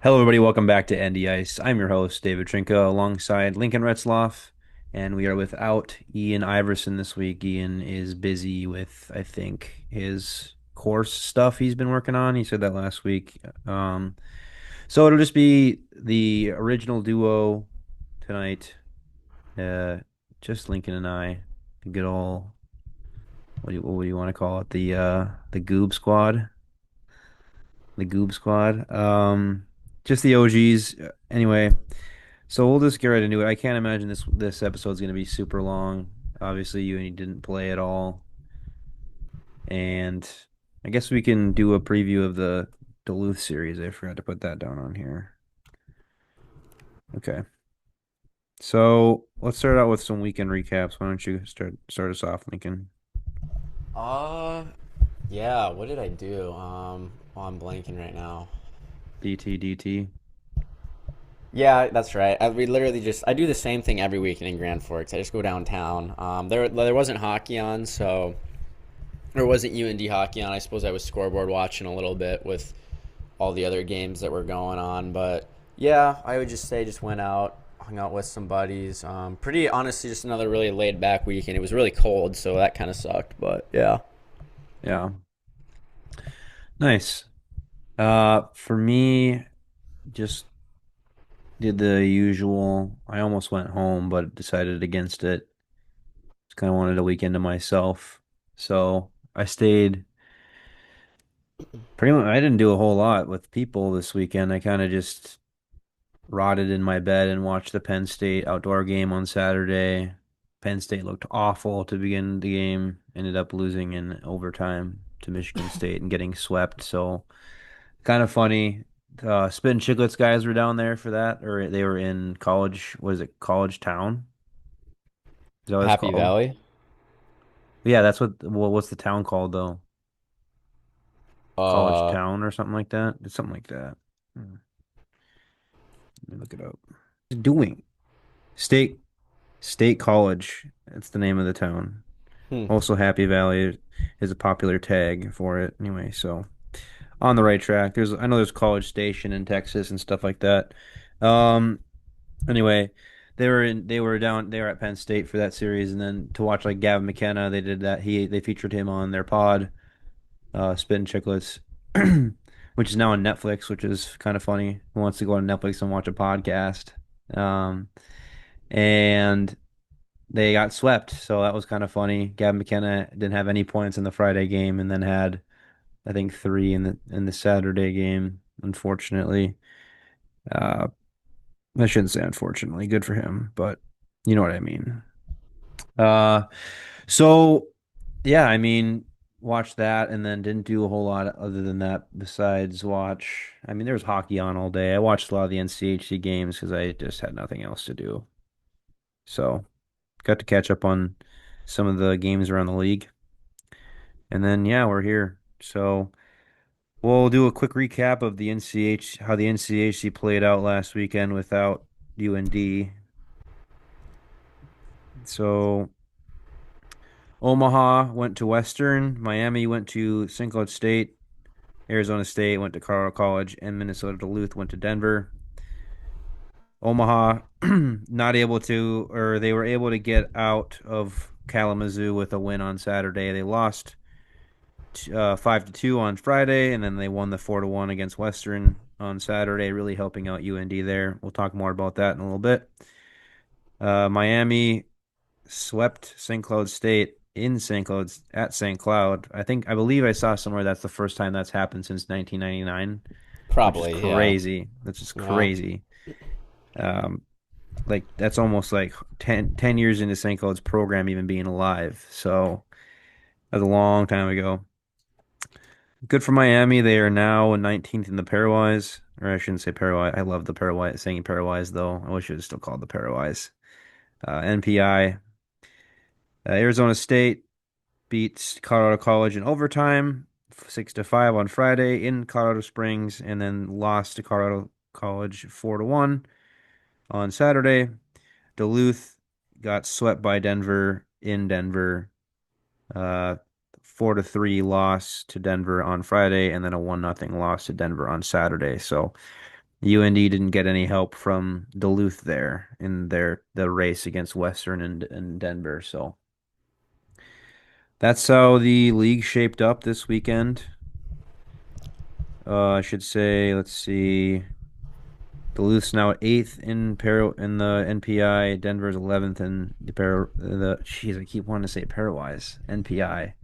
Hello, everybody. Welcome back to Andy Ice. I'm your host, David Trinka, alongside Lincoln Retzloff, and we are without Ian Iverson this week. Ian is busy with, I think, his course stuff he's been working on. He said that last week. So it'll just be the original duo tonight. Uh, just Lincoln and I. The good old, what do you want to call it? The Goob Squad. The Goob Squad. Just the OGs. Anyway. So we'll just get right into it. I can't imagine this episode's going to be super long. Obviously, you didn't play at all, and I guess we can do a preview of the Duluth series. I forgot to put that down on here. Okay, so let's start out with some weekend recaps. Why don't you start us off, Lincoln? Uh, yeah. What did I do? I'm blanking right now. DT. Yeah, that's right. We literally just I do the same thing every weekend in Grand Forks. I just go downtown. There wasn't hockey on, so there wasn't UND hockey on. I suppose I was scoreboard watching a little bit with all the other games that were going on, but yeah, I would just say just went out, hung out with some buddies. Pretty honestly, just another really laid back weekend. It was really cold, so that kind of sucked, but yeah. Yeah, nice. For me, just did the usual. I almost went home, but decided against it. Just kind of wanted a weekend to myself, so I stayed. Pretty much, I didn't do a whole lot with people this weekend. I kind of just rotted in my bed and watched the Penn State outdoor game on Saturday. Penn State looked awful to begin the game, ended up losing in overtime to Michigan State and getting swept. So kind of funny. Spin Chicklets guys were down there for that, or they were in college. Was it College Town? Is that what it's Happy called? Valley. Yeah, that's what. Well, what's the town called though? College Uh, Town or something like that. It's something like that. Let me look it up. Doing State State College. That's the name of the town. hmm. Also, Happy Valley is a popular tag for it. Anyway, so on the right track. I know there's College Station in Texas and stuff like that. Um, anyway, they were at Penn State for that series, and then to watch like Gavin McKenna, they featured him on their pod, Spittin' Chicklets, which is now on Netflix, which is kind of funny. Who wants to go on Netflix and watch a podcast? Um, and they got swept, so that was kind of funny. Gavin McKenna didn't have any points in the Friday game, and then had I think three in the Saturday game. Unfortunately, uh, I shouldn't say unfortunately. Good for him, but you know what I mean. Uh, so yeah, I mean, watched that and then didn't do a whole lot other than that besides watch. I mean, there was hockey on all day. I watched a lot of the NCHC games because I just had nothing else to do. So got to catch up on some of the games around the league. And then yeah, we're here. So we'll do a quick recap of how the NCHC played out last weekend without UND. So Omaha went to Western, Miami went to St. Cloud State, Arizona State went to Colorado College, and Minnesota Duluth went to Denver. Omaha not able to, or they were able to get out of Kalamazoo with a win on Saturday. They lost 5-2 on Friday, and then they won the 4-1 against Western on Saturday, really helping out UND there. We'll talk more about that in a little bit. Miami swept St. Cloud State in St. Cloud at St. Cloud. I believe I saw somewhere that's the first time that's happened since 1999, which is Probably, yeah. crazy. That's just Yeah. crazy. Um, like that's almost like ten years into St. Cloud's program even being alive. So that was a long time ago. Good for Miami. They are now 19th in the pairwise, or I shouldn't say pairwise. I love the pairwise saying pairwise though. I wish it was still called the pairwise. NPI. Arizona State beats Colorado College in overtime, 6-5 on Friday in Colorado Springs, and then lost to Colorado College 4-1 on Saturday. Duluth got swept by Denver in Denver. Uh, 4-3 loss to Denver on Friday, and then a 1-0 loss to Denver on Saturday. So UND didn't get any help from Duluth there in the race against Western and Denver. So that's how the league shaped up this weekend. I should say, let's see. Duluth's now eighth in the NPI. Denver's 11th in jeez, I keep wanting to say it pairwise. NPI.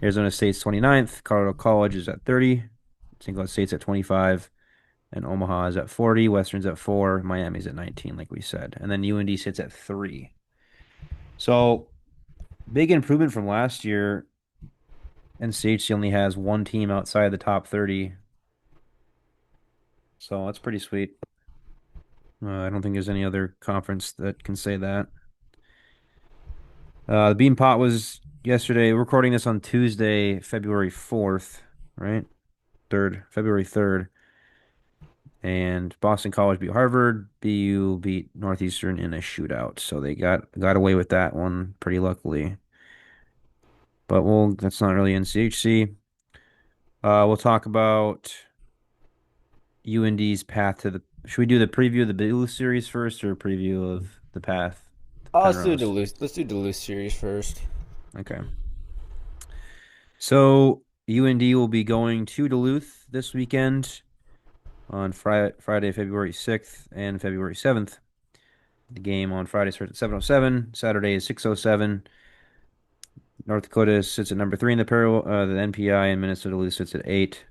Arizona State's 29th. Colorado College is at 30. St. Cloud State's at 25. And Omaha is at 40. Western's at 4. Miami's at 19, like we said. And then UND sits at 3. So big improvement from last year. NCHC only has one team outside the top 30. So that's pretty sweet. I don't think there's any other conference that can say that. The Bean Pot was yesterday. We're recording this on Tuesday, February 4th, right? 3rd, February 3rd. And Boston College beat Harvard. BU beat Northeastern in a shootout. So they got away with that one pretty luckily. But that's not really NCHC. We'll talk about UND's path to the. Should we do the preview of the Duluth series first or a preview of the path to Oh, let's do Penrose? Duluth. Let's do Duluth series first. Okay. So UND will be going to Duluth this weekend on Friday, February 6th and February 7th. The game on Friday starts at 7:07. Saturday is 6:07. North Dakota sits at number 3 in the NPI, and Minnesota Duluth sits at 8.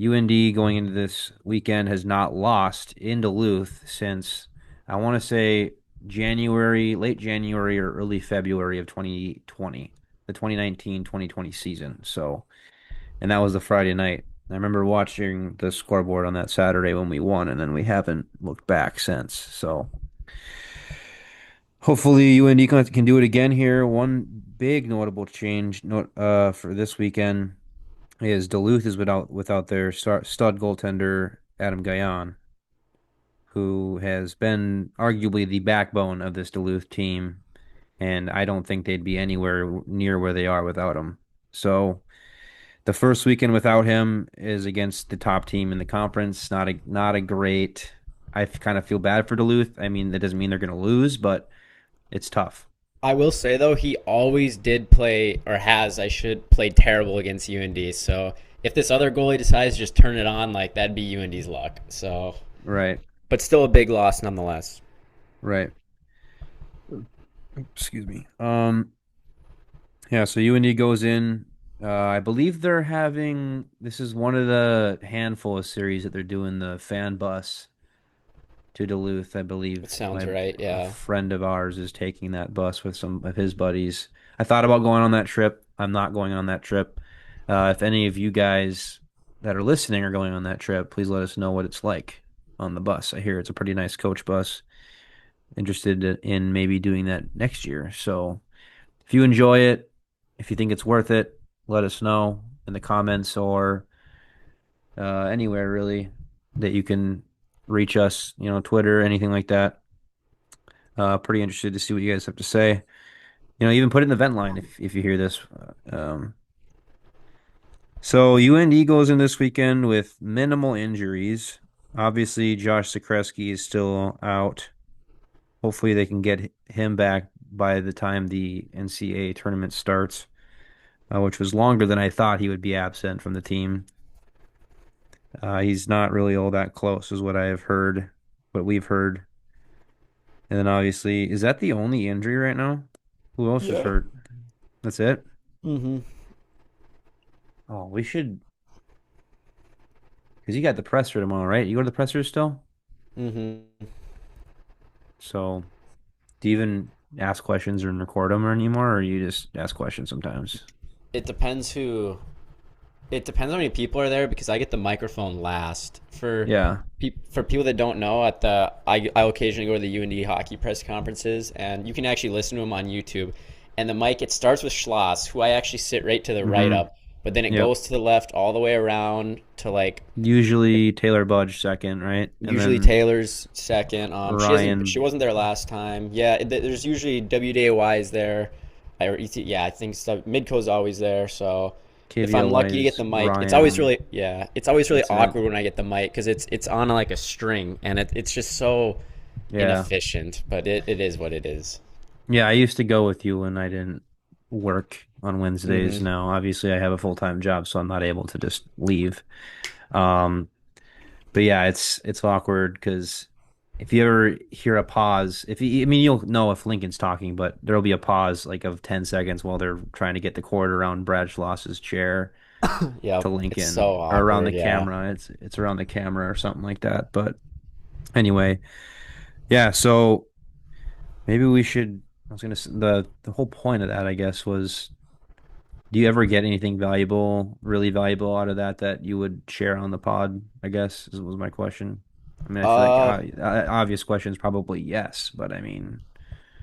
UND going into this weekend has not lost in Duluth since I want to say late January or early February of 2020, the 2019-2020 season. So, and that was the Friday night. I remember watching the scoreboard on that Saturday when we won, and then we haven't looked back since. So, hopefully UND can do it again here. One big notable change for this weekend is Duluth is without their stud goaltender Adam Gajan, who has been arguably the backbone of this Duluth team, and I don't think they'd be anywhere near where they are without him. So the first weekend without him is against the top team in the conference. Not a great. I kind of feel bad for Duluth. I mean, that doesn't mean they're going to lose, but it's tough. I will say though, he always did play, or has, I should, played terrible against UND. So if this other goalie decides to just turn it on, like that'd be UND's luck. So, Right, but still a big loss nonetheless. right. Excuse me. Yeah, so UND goes in. I believe they're having this is one of the handful of series that they're doing the fan bus to Duluth. I It believe sounds my right. a Yeah. friend of ours is taking that bus with some of his buddies. I thought about going on that trip. I'm not going on that trip. If any of you guys that are listening are going on that trip, please let us know what it's like on the bus. I hear it's a pretty nice coach bus. Interested in maybe doing that next year. So. If you enjoy it, if you think it's worth it, let us know in the comments or anywhere really that you can reach us, Twitter, anything like that. Pretty interested to see what you guys have to say. Even put it in the vent line if you hear this. So UND goes in this weekend with minimal injuries. Obviously, Josh Sekreski is still out. Hopefully, they can get him back by the time the NCAA tournament starts. Which was longer than I thought he would be absent from the team. He's not really all that close, is what I have heard, what we've heard. And then obviously, is that the only injury right now? Who else is Yeah. hurt? That's it? Mm-hmm. Oh, we should, because you got the presser tomorrow, right? You go to the presser still? Mm-hmm. So, do you even ask questions and record them or anymore, or you just ask questions sometimes? It depends who. It depends how many people are there because I get the microphone last. Yeah. For people that don't know, I occasionally go to the UND hockey press conferences, and you can actually listen to them on YouTube. And the mic, it starts with Schloss, who I actually sit right to the right Mm-hmm. of, but then it Yep. goes to the left all the way around to like Usually Taylor Budge second, right? And usually then Taylor's second. She Ryan. wasn't there last time. Yeah, there's usually WDAY is there, or ET, yeah, I think so. Midco's always there, so. if I'm KVLY lucky to get is the mic, it's always Ryan. really yeah, it's always really That's it. awkward when I get the mic because it's on like a string and it's just so Yeah. inefficient. But it is what it is. Yeah, I used to go with you when I didn't work on Wednesdays. Mm-hmm. Now, obviously, I have a full-time job, so I'm not able to just leave. Um, but yeah, it's awkward because if you ever hear a pause, if you, I mean, you'll know if Lincoln's talking, but there'll be a pause like of 10 seconds while they're trying to get the cord around Brad Schloss's chair to Yep, it's Lincoln so or around the awkward. Yeah. camera. It's around the camera or something like that. But anyway, yeah, so maybe we should. I was gonna the whole point of that, I guess, was do you ever get anything valuable, really valuable out of that you would share on the pod? I guess was my question. I mean, I feel like Uh, obvious question is probably yes, but I mean,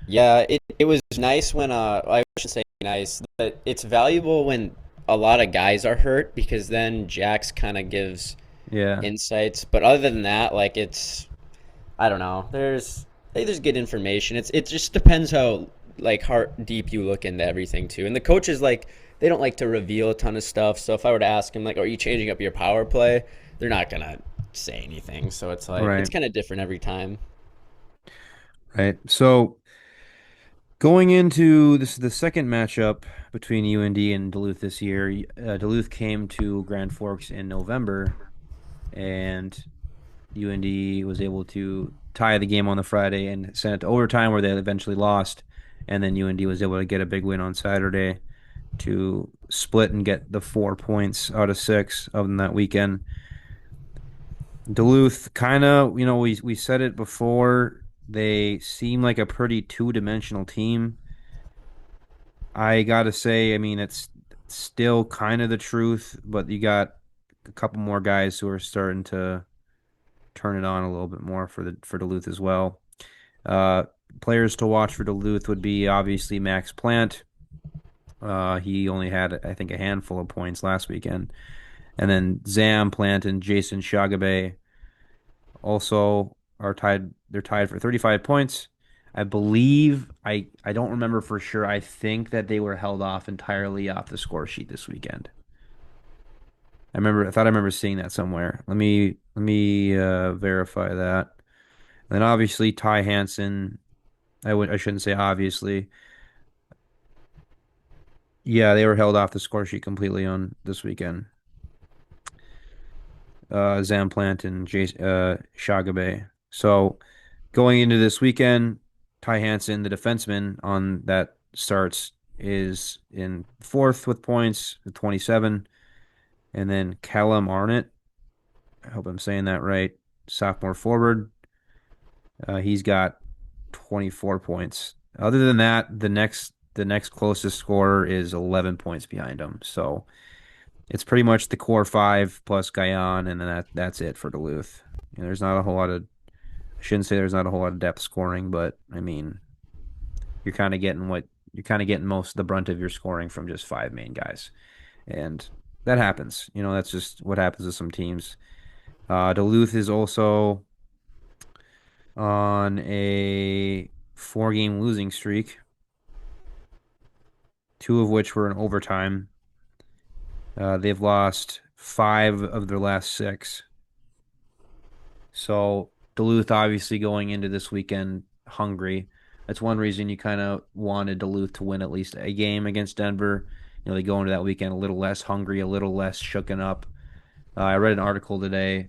yeah. It was nice when I shouldn't say nice, but it's valuable when a lot of guys are hurt because then Jax kind of gives yeah, insights. But other than that, like it's I don't know. There's good information. It just depends how like heart deep you look into everything too. And the coaches like they don't like to reveal a ton of stuff. So if I were to ask them like, "Are you changing up your power play?" They're not gonna say anything. So it's like it's right, kind of different every time. right. So going into this, the second matchup between UND and Duluth this year, Duluth came to Grand Forks in November, and UND was able to tie the game on the Friday and send it to overtime where they eventually lost. And then UND was able to get a big win on Saturday to split and get the 4 points out of six of that weekend. Duluth kind of, we said it before, they seem like a pretty two-dimensional team. I gotta say, I mean, it's still kind of the truth, but you got a couple more guys who are starting to turn it on a little bit more for Duluth as well. Uh, Players to watch for Duluth would be obviously Max Plant. He only had, I think, a handful of points last weekend. And then Zam Plant and Jason Shagabe also are tied. They're tied for 35 points. I believe I don't remember for sure. I think that they were held off entirely off the score sheet this weekend. I thought I remember seeing that somewhere. Let me verify that. And then obviously Ty Hansen. I shouldn't say obviously. Yeah, they were held off the score sheet completely on this weekend. Zamplant and Shagabe. So going into this weekend, Ty Hansen, the defenseman on that starts, is in fourth with points with 27. And then Callum Arnott, I hope I'm saying that right, sophomore forward, he's got 24 points. Other than that, the next closest scorer is 11 points behind him. So it's pretty much the core five plus Gajan, and then that's it for Duluth. There's not a whole lot of I shouldn't say there's not a whole lot of depth scoring, but I mean you're kind of getting most of the brunt of your scoring from just five main guys, and that happens. That's just what happens with some teams. Duluth is also on a four-game losing streak, two of which were in overtime. They've lost five of their last six. So Duluth obviously going into this weekend hungry. That's one reason you kind of wanted Duluth to win at least a game against Denver. They go into that weekend a little less hungry, a little less shooken up. I read an article today.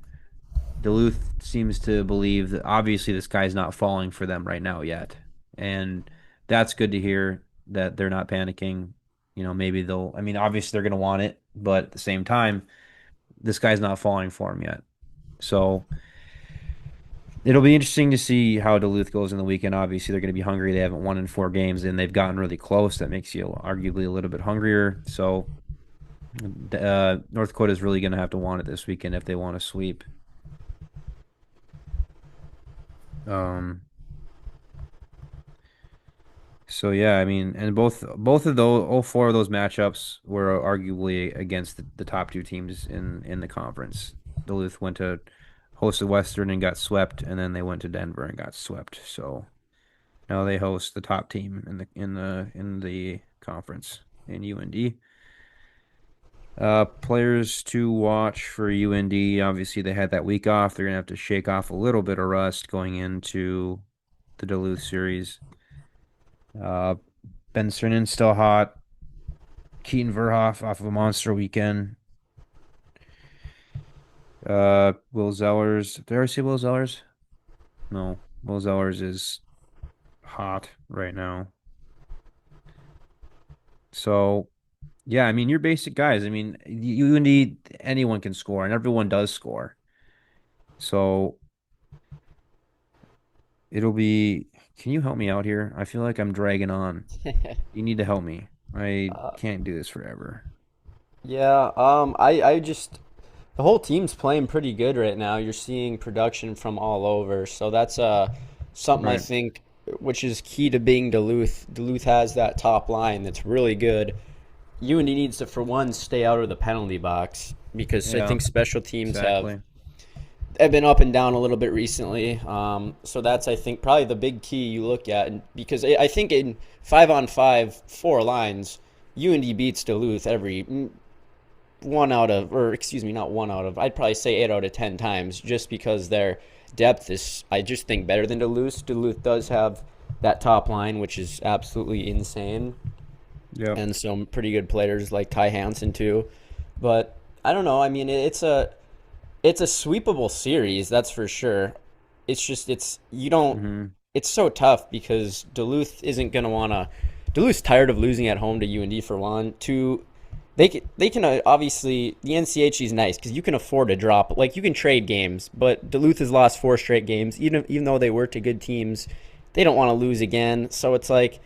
Duluth seems to believe that obviously the sky's not falling for them right now yet. And that's good to hear that they're not panicking. Maybe I mean, obviously they're going to want it, but at the same time, the sky's not falling for them yet. So it'll be interesting to see how Duluth goes in the weekend. Obviously, they're going to be hungry. They haven't won in four games, and they've gotten really close. That makes you arguably a little bit hungrier. So, North Dakota is really going to have to want it this weekend if they want to sweep. Um, so yeah, I mean, and both of those, all four of those matchups were arguably against the top two teams in the conference. Duluth went to host the Western and got swept, and then they went to Denver and got swept. So. Now they host the top team in the conference in UND. Players to watch for UND. Obviously, they had that week off. They're gonna have to shake off a little bit of rust going into the Duluth series. Uh, Ben Cernan's still hot. Keaton Verhoff off of a monster weekend. Will Zellers. Did I ever see Will Zellers? No. Will Zellers is hot right now. So, yeah, I mean, you're basic guys. I mean, you need anyone can score, and everyone does score. So it'll be. Can you help me out here? I feel like I'm dragging on. You need to help me. I can't do this forever. Yeah, I just the whole team's playing pretty good right now. You're seeing production from all over, so that's something I Right. think which is key to being Duluth. Duluth has that top line that's really good. UND needs to, for one, stay out of the penalty box because I Yeah, think special teams exactly. have been up and down a little bit recently. So that's I think probably the big key you look at, and because I think in 5-on-5 four lines, UND beats Duluth every one out of, or excuse me, not one out of, I'd probably say 8 out of 10 times, just because their depth is, I just think, better than Duluth. Duluth does have that top line, which is absolutely insane, Yep. and some pretty good players like Ty Hansen too. But I don't know. I mean, it's a sweepable series, that's for sure. It's just it's you don't. Hmm. It's so tough because Duluth isn't gonna wanna. Duluth's tired of losing at home to UND for one. Two, they can obviously the NCHC is nice because you can afford to drop, like you can trade games, but Duluth has lost 4 straight games. Even though they were to good teams, they don't want to lose again. So it's like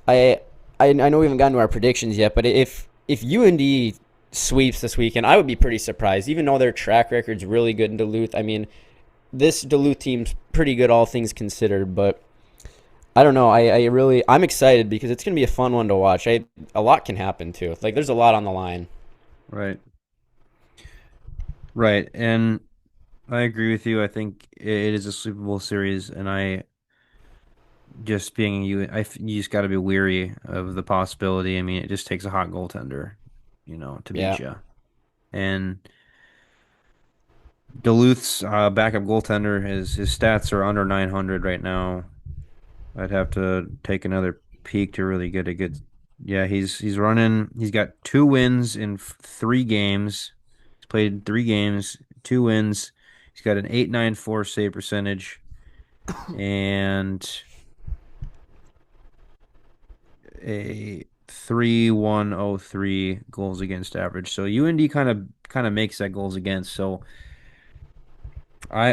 I I know we haven't gotten to our predictions yet, but if UND sweeps this weekend, I would be pretty surprised. Even though their track record's really good in Duluth, I mean, this Duluth team's pretty good, all things considered. But I don't know. I'm excited because it's gonna be a fun one to watch. A lot can happen too. Like there's a lot on the line. Right. Right. And I agree with you. I think it is a Super Bowl series, and I just being you, you just got to be weary of the possibility. I mean, it just takes a hot goaltender, to beat Yeah. you. And Duluth's backup goaltender, his stats are under 900 right now. I'd have to take another peek to really get a good. Yeah, he's running. He's got 2 wins in 3 games. He's played 3 games, 2 wins. He's got an 894 save percentage and a 3,103 goals against average. So UND kind of makes that goals against. So I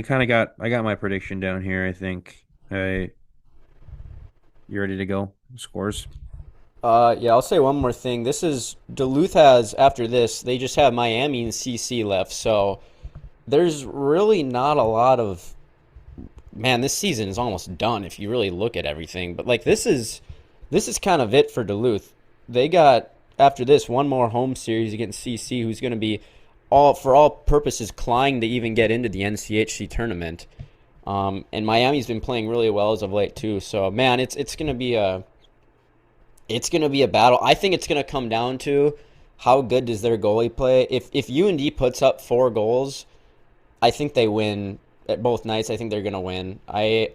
kind of got my prediction down here. I think. You ready to go? Scores. Yeah, I'll say one more thing. This is Duluth has after this, they just have Miami and CC left. So there's really not a lot of man, this season is almost done if you really look at everything. But like this is kind of it for Duluth. They got after this one more home series against CC, who's going to be all for all purposes clawing to even get into the NCHC tournament. And Miami's been playing really well as of late too. So man, it's gonna be a battle. I think it's gonna come down to how good does their goalie play. If UND puts up 4 goals, I think they win at both nights. I think they're gonna win. I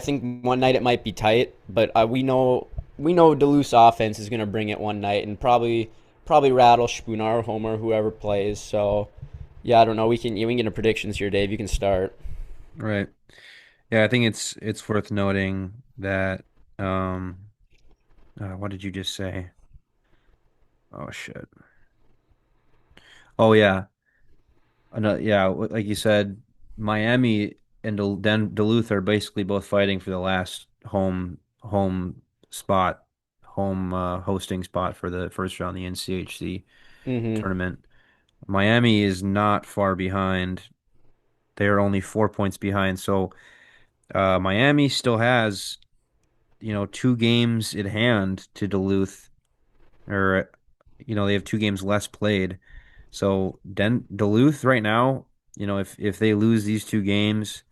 think one night it might be tight, but we know Duluth's offense is gonna bring it one night and probably rattle Spooner, Homer, whoever plays. So yeah, I don't know. We can get into predictions here, Dave. You can start. Right. Yeah, I think it's worth noting that what did you just say? Oh shit. Oh yeah. Yeah, like you said, Miami and Duluth are basically both fighting for the last home spot, home hosting spot for the first round of the NCHC Mm-hmm. tournament. Miami is not far behind. They are only 4 points behind. So Miami still has, 2 games in hand to Duluth, or they have 2 games less played. So Duluth right now, if they lose these 2 games,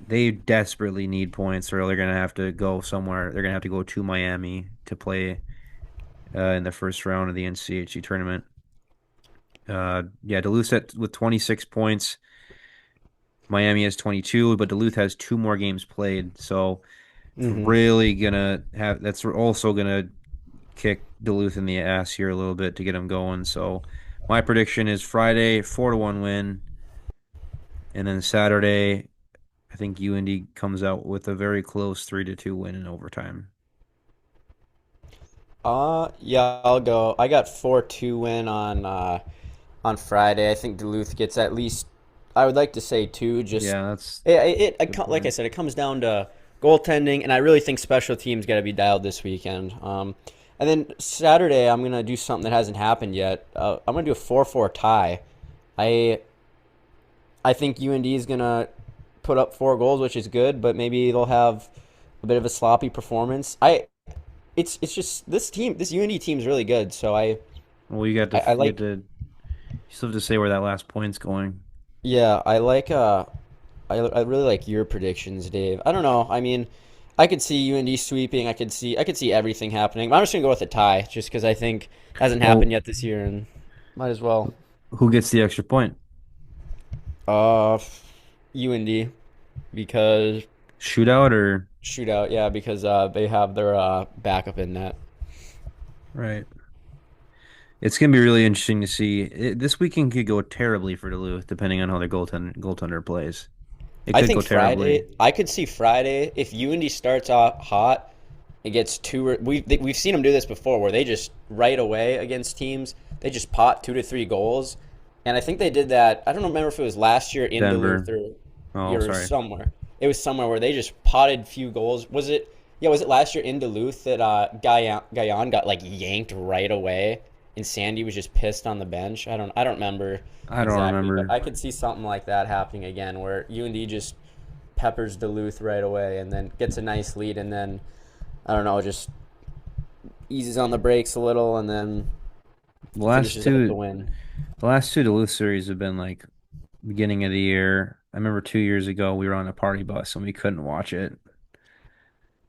they desperately need points, or they're gonna have to go somewhere. They're gonna have to go to Miami to play. in the first round of the NCHC tournament. Yeah, Duluth at with 26 points. Miami has 22, but Duluth has two more games played, so it's Hmm. really gonna have that's also gonna kick Duluth in the ass here a little bit to get them going. So my prediction is Friday 4-1 win, and then Saturday I think UND comes out with a very close 3-2 win in overtime. Yeah, I'll go. I got 4-2 win on Friday. I think Duluth gets at least, I would like to say two. Just Yeah, that's a good like I point. said, it comes down to goaltending, and I really think special teams got to be dialed this weekend. And then Saturday, I'm gonna do something that hasn't happened yet. I'm gonna do a 4-4 tie. I I think UND is gonna put up 4 goals, which is good, but maybe they'll have a bit of a sloppy performance. It's just this UND team is really good. So Well, I you get like, to you still have to say where that last point's going. yeah, I like I really like your predictions, Dave. I don't know. I mean, I could see UND sweeping. I could see everything happening. I'm just gonna go with a tie, just because I think it hasn't happened Well, yet this year, and might as well. who gets the extra point? Uh, UND, because Shootout or shootout. Yeah, because they have their backup in that. right? It's gonna be really interesting to see. This weekend could go terribly for Duluth, depending on how their goaltender plays. It I could think go Friday. terribly. I could see Friday if UND starts off hot. It gets two. We've seen them do this before, where they just right away against teams they just pot 2 to 3 goals, and I think they did that. I don't remember if it was last year in Duluth Denver. Oh, or sorry. somewhere. It was somewhere where they just potted few goals. Was it? Yeah, was it last year in Duluth that Gajan got like yanked right away, and Sandy was just pissed on the bench? I don't remember I don't exactly, but remember. I could see something like that happening again, where UND just peppers Duluth right away, and then gets a nice lead, and then I don't know, just eases on the brakes a little, and then The last finishes it with the two, win. the last two Duluth series have been like beginning of the year. I remember 2 years ago we were on a party bus and we couldn't watch it.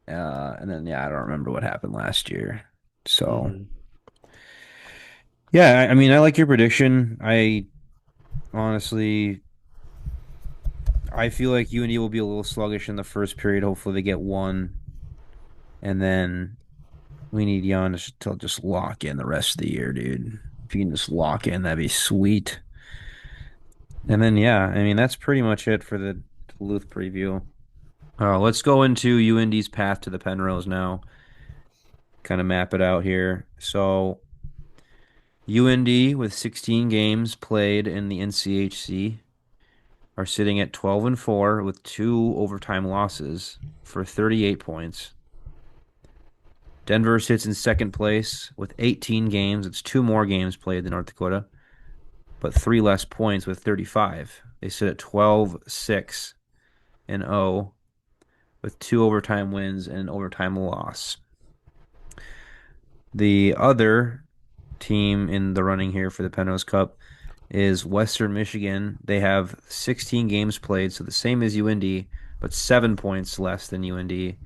And then yeah, I don't remember what happened last year. So Hmm. yeah, I mean, I like your prediction. I honestly, I feel like UND will be a little sluggish in the first period. Hopefully they get one, and then we need Giannis to just lock in the rest of the year, dude. If you can just lock in, that'd be sweet. And then yeah, I mean that's pretty much it for the Duluth preview. Let's go into UND's path to the Penrose now. Kind of map it out here. So UND with 16 games played in the NCHC are sitting at 12-4 with two overtime losses for 38 points. Denver sits in second place with 18 games. It's two more games played than North Dakota, but three less points with 35. They sit at 12-6-0 with two overtime wins and an overtime loss. The other team in the running here for the Penrose Cup is Western Michigan. They have 16 games played, so the same as UND, but 7 points less than UND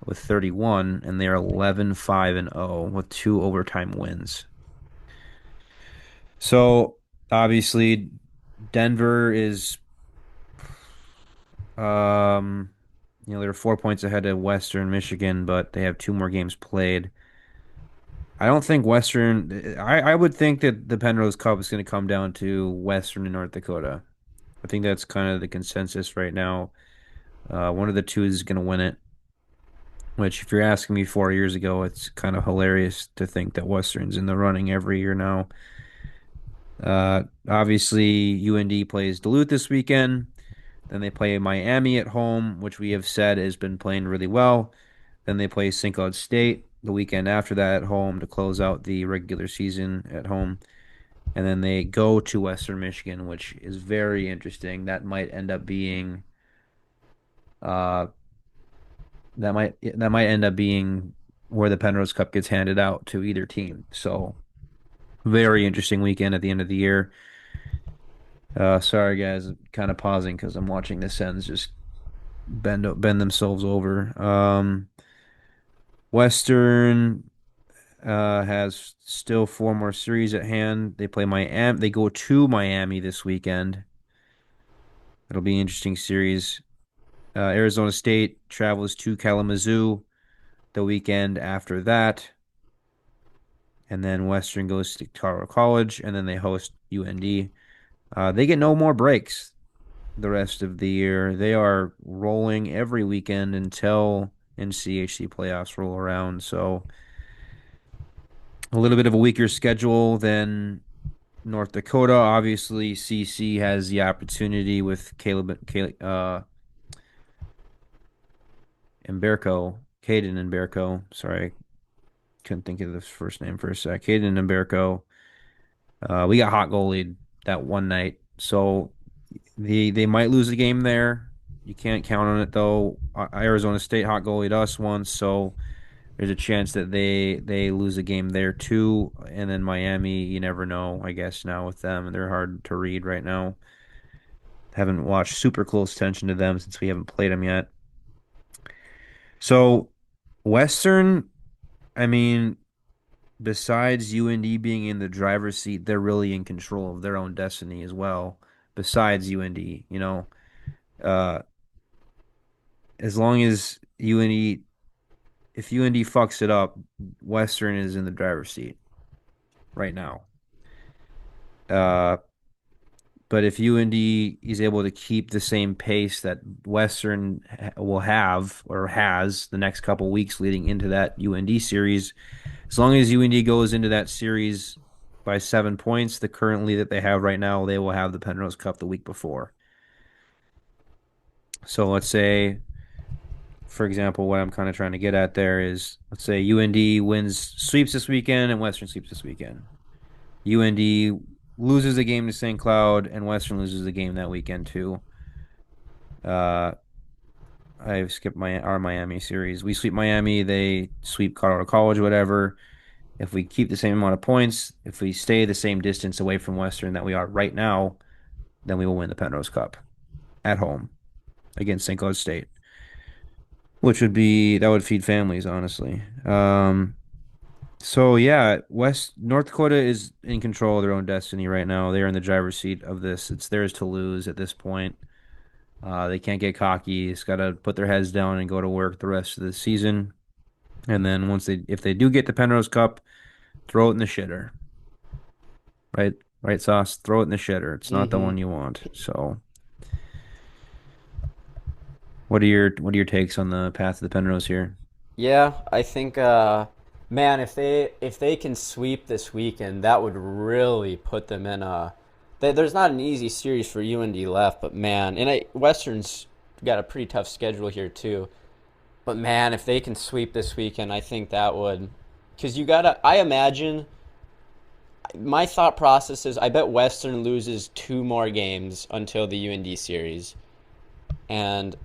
with 31, and they are 11-5-0 with two overtime wins. So obviously, Denver is, um, they're 4 points ahead of Western Michigan, but they have two more games played. I don't think Western. I would think that the Penrose Cup is going to come down to Western and North Dakota. I think that's kind of the consensus right now. One of the two is going to win it. Which, if you're asking me 4 years ago, it's kind of hilarious to think that Western's in the running every year now. Obviously, UND plays Duluth this weekend. Then they play Miami at home, which we have said has been playing really well. Then they play St. Cloud State the weekend after that at home to close out the regular season at home. And then they go to Western Michigan, which is very interesting. Uh that might end up being where the Penrose Cup gets handed out to either team. So very interesting weekend at the end of the year. Sorry guys, I'm kind of pausing because I'm watching the Sens just bend themselves over. Western. has still four more series at hand. They play Miami. They go to Miami this weekend. It'll be an interesting series. Arizona State travels to Kalamazoo the weekend after that, and then Western goes to Colorado College, and then they host UND. They get no more breaks the rest of the year. They are rolling every weekend until NCHC playoffs roll around. So a little bit of a weaker schedule than North Dakota. Obviously, CC has the opportunity with Caleb Umberco, Caden Umberco. Sorry, couldn't think of the first name for a sec. Caden Umberco. We got hot goalied that one night, so they might lose a game there. You can't count on it though. Arizona State hot goalied us once, so there's a chance that they lose a game there too. And then Miami, you never know. I guess now with them, they're hard to read right now. Haven't watched super close attention to them since we haven't played them yet. So Western, I mean, besides UND being in the driver's seat, they're really in control of their own destiny as well. Besides UND, uh, as long as UND, if UND fucks it up, Western is in the driver's seat right now. Uh, but if UND is able to keep the same pace that Western will have or has the next couple weeks leading into that UND series, as long as UND goes into that series by 7 points, the currently that they have right now, they will have the Penrose Cup the week before. So let's say, for example, what I'm kind of trying to get at there is, let's say UND sweeps this weekend and Western sweeps this weekend. UND loses a game to St. Cloud and Western loses a game that weekend too. Uh, I've skipped our Miami series. We sweep Miami, they sweep Colorado College, whatever. If we keep the same amount of points, if we stay the same distance away from Western that we are right now, then we will win the Penrose Cup at home against St. Cloud State, which that would feed families, honestly. So yeah, North Dakota is in control of their own destiny right now. They're in the driver's seat of this. It's theirs to lose at this point. They can't get cocky. It's got to put their heads down and go to work the rest of the season. And then if they do get the Penrose Cup, throw it in the shitter. Right, right, Sauce. Throw it in the shitter. It's not the Mm-hmm. one you want. So, what are your takes on the path of the Penrose here? Yeah, I think man, if they can sweep this weekend, that would really put them in a there's not an easy series for UND left, but man, and Western's got a pretty tough schedule here too. But man, if they can sweep this weekend, I think that would cuz you got to I imagine my thought process is I bet Western loses two more games until the UND series. And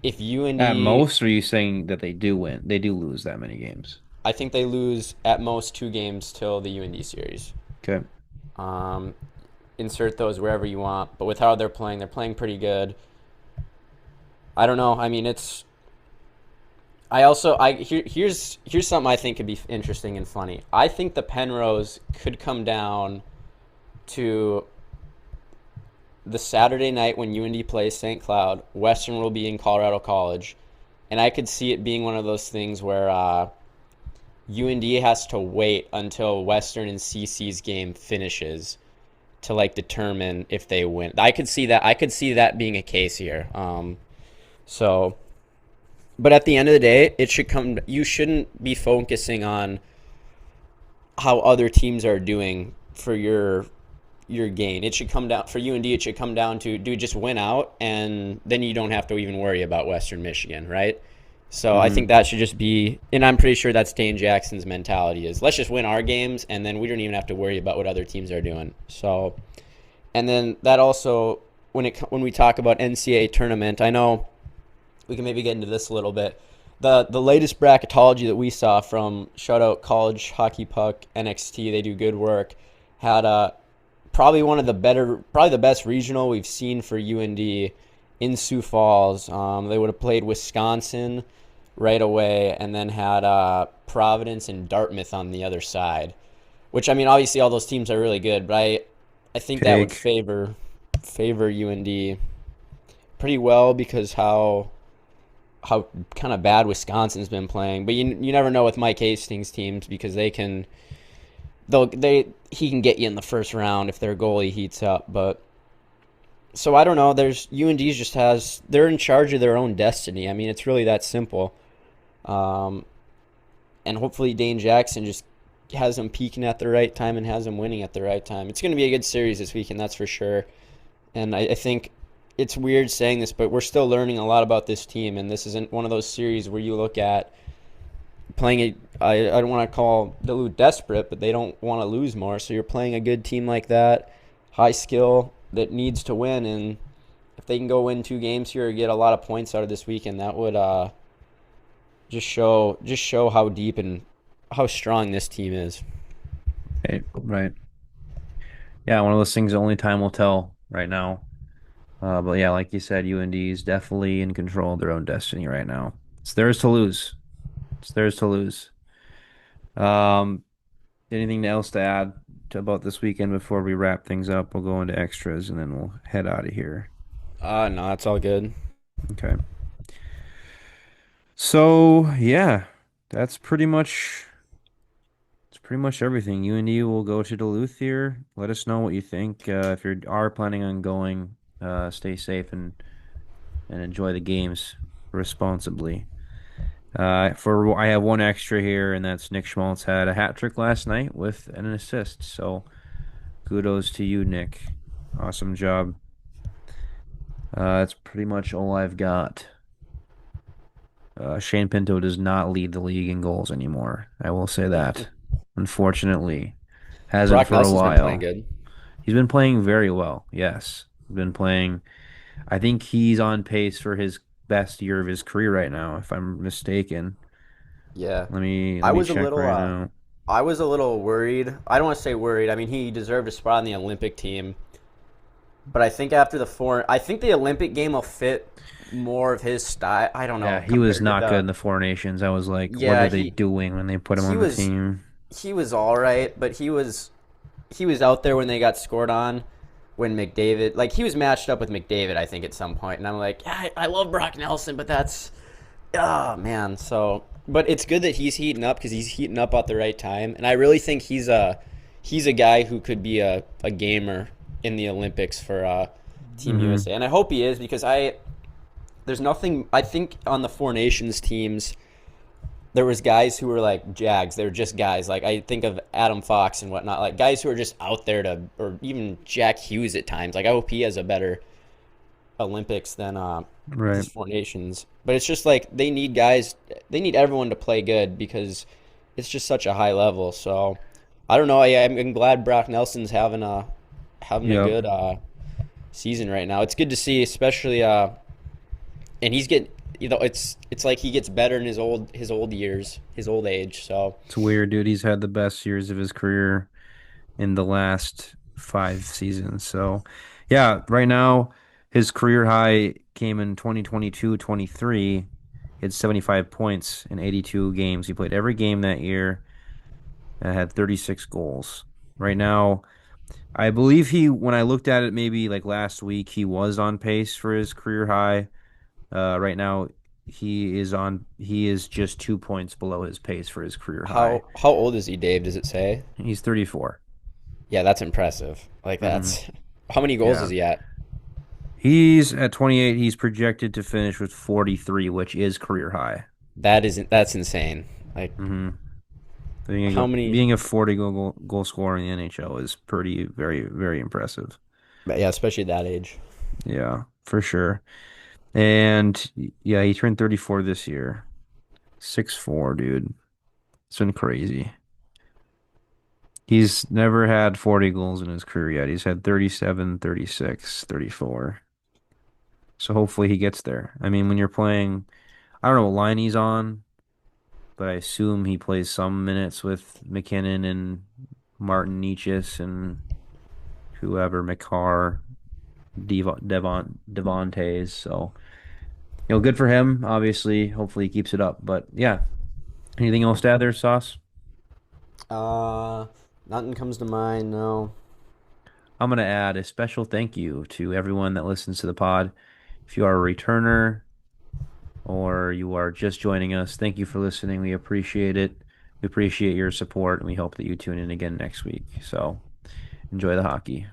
if At UND most, are you saying that they do win? They do lose that many games. I think they lose at most two games till the UND series. Okay. Um, insert those wherever you want, but with how they're playing pretty good. I don't know. I mean, it's. I also here's something I think could be interesting and funny. I think the Penrose could come down to the Saturday night when UND plays St. Cloud. Western will be in Colorado College, and I could see it being one of those things where UND has to wait until Western and CC's game finishes to like determine if they win. I could see that. I could see that being a case here. So, but at the end of the day, it should come. You shouldn't be focusing on how other teams are doing for your gain. It should come down for UND. It should come down to do just win out, and then you don't have to even worry about Western Michigan, right? So I think Hmm. that should just be, and I'm pretty sure that's Dane Jackson's mentality is let's just win our games, and then we don't even have to worry about what other teams are doing. So, and then that also when we talk about NCAA tournament, I know we can maybe get into this a little bit. The latest bracketology that we saw from shout out College Hockey Puck NXT, they do good work. Had probably one of the better, probably the best regional we've seen for UND in Sioux Falls. They would have played Wisconsin, right away, and then had Providence and Dartmouth on the other side. Which I mean, obviously all those teams are really good, but I think that would Fake. favor UND pretty well because how kind of bad Wisconsin's been playing. But you never know with Mike Hastings teams because he can get you in the first round if their goalie heats up. But so I don't know. There's UND just has they're in charge of their own destiny. I mean, it's really that simple. Um, and hopefully Dane Jackson just has them peaking at the right time and has them winning at the right time. It's going to be a good series this weekend, that's for sure. And I think it's weird saying this, but we're still learning a lot about this team. And this isn't one of those series where you look at playing it. I don't want to call Duluth desperate, but they don't want to lose more. So you're playing a good team like that, high skill that needs to win. And if they can go win 2 games here or get a lot of points out of this weekend, that would just show how deep and how strong this team is. Right, right. Yeah, one of those things only time will tell right now. But yeah, like you said, UND is definitely in control of their own destiny right now. It's theirs to lose. It's theirs to lose. Um, Anything else to add about this weekend before we wrap things up? We'll go into extras and then we'll head out of here. No, it's all good. Okay. So yeah, that's pretty much it's pretty much everything. UND will go to Duluth here. Let us know what you think. If you are planning on going, stay safe and enjoy the games responsibly. For I have one extra here, and that's Nick Schmaltz had a hat trick last night with an assist. So kudos to you, Nick. Awesome job. That's pretty much all I've got. Shane Pinto does not lead the league in goals anymore. I will say that. Unfortunately, hasn't Brock for a Nelson's been playing while. good. He's been playing very well. Yes, been playing. I think he's on pace for his best year of his career right now, if I'm mistaken. Yeah. Let I me was a check little right uh now. I was a little worried. I don't want to say worried. I mean, he deserved a spot on the Olympic team, but I think I think the Olympic game will fit more of his style. I don't Yeah, know, he was compared to not good the in the Four Nations. I was like, what are Yeah, they doing when they put him he on the was team? he was all right, but he was out there when they got scored on when McDavid, like he was matched up with McDavid, I think at some point, and I'm like, yeah, I love Brock Nelson, but that's oh man. So, but it's good that he's heating up because he's heating up at the right time, and I really think he's a guy who could be a gamer in the Olympics for Team Hmm. USA, and I hope he is because I there's nothing I think on the Four Nations teams there was guys who were like Jags. They were just guys. Like I think of Adam Fox and whatnot. Like guys who are just out there to, or even Jack Hughes at times. Like I hope he has a better Olympics than Right. these Four Nations. But it's just like they need guys. They need everyone to play good because it's just such a high level. So I don't know. I'm glad Brock Nelson's having a Yep. good season right now. It's good to see, especially and he's getting it's like he gets better in his old years, his old age. So It's weird, dude. He's had the best years of his career in the last 5 seasons. So, yeah, right now his career high came in 2022-23. He had 75 points in 82 games. He played every game that year and had 36 goals. Right now, I believe when I looked at it maybe like last week, he was on pace for his career high. Right now, he is just 2 points below his pace for his career high. how old is he, Dave? Does it say? He's 34. Yeah, that's impressive. Like Hmm. that's how many goals is Yeah. he at? He's at 28. He's projected to finish with 43, which is career high. That's insane. Like Hmm. how many? Being a 40 goal scorer in the NHL is pretty very very impressive. But yeah, especially at that age. Yeah, for sure. And yeah, he turned 34 this year. 6'4", dude. It's been crazy. He's never had 40 goals in his career yet. He's had 37, 36, 34. So hopefully he gets there. I mean, when you're playing, I don't know what line he's on, but I assume he plays some minutes with McKinnon and Martin Necas and whoever, McCarr, Devontaes. So Good for him. Obviously, hopefully he keeps it up. But yeah, anything else to add there, Sauce? Uh, Nothing comes to mind. No. I'm gonna add a special thank you to everyone that listens to the pod. If you are a returner or you are just joining us, thank you for listening. We appreciate it. We appreciate your support, and we hope that you tune in again next week. So enjoy the hockey.